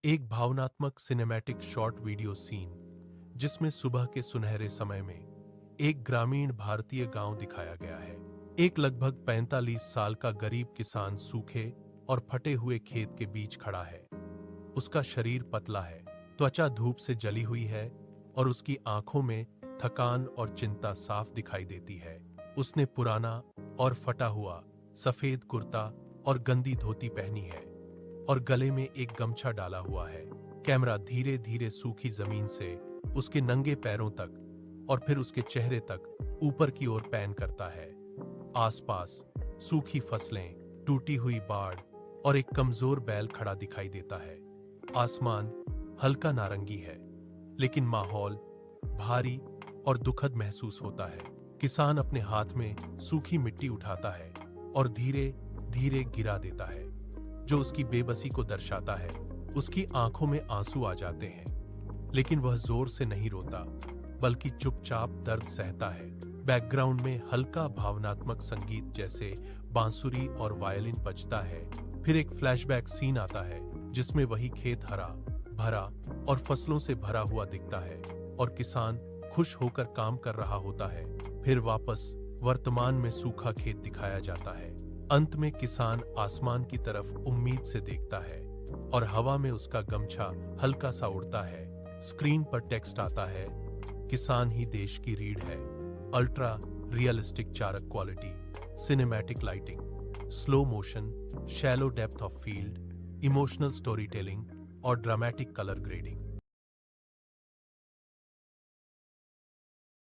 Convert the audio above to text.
एक भावनात्मक cinematic short video scene जिसमें सुबह के सुनहरे समय में एक ग्रामीण भारतीय गांव दिखाया गया है। एक लगभग 45 साल का गरीब किसान सूखे और फटे हुए खेत के बीच खड़ा है। उसका शरीर पतला है, त्वचा धूप से जली हुई है और उसकी आंखों में थकान और चिंता साफ दिखाई देती है। उसने पुराना और फटा हुआ सफेद कुर्ता और गंदी धोती पहनी है और गले में एक गमछा डाला हुआ है। कैमरा धीरे धीरे सूखी जमीन से उसके नंगे पैरों तक और फिर उसके चेहरे तक ऊपर की ओर पैन करता है। आसपास सूखी फसलें, टूटी हुई बाड़ और एक कमजोर बैल खड़ा दिखाई देता है। आसमान हल्का नारंगी है, लेकिन माहौल भारी और दुखद महसूस होता है। किसान अपने हाथ में सूखी मिट्टी उठाता है और धीरे धीरे गिरा देता है, जो उसकी बेबसी को दर्शाता है। उसकी आंखों में आंसू आ जाते हैं, लेकिन वह जोर से नहीं रोता, बल्कि चुपचाप दर्द सहता है। बैकग्राउंड में हल्का भावनात्मक संगीत जैसे बांसुरी और वायलिन बजता है। फिर एक फ्लैशबैक सीन आता है जिसमें वही खेत हरा भरा और फसलों से भरा हुआ दिखता है और किसान खुश होकर काम कर रहा होता है। फिर वापस वर्तमान में सूखा खेत दिखाया जाता है। अंत में किसान आसमान की तरफ उम्मीद से देखता है और हवा में उसका गमछा हल्का सा उड़ता है। स्क्रीन पर टेक्स्ट आता है, किसान ही देश की रीढ़ है। Ultra realistic Charak quality, cinematic lighting, slow motion, shallow depth of field, emotional story telling और ड्रामेटिक कलर ग्रेडिंग।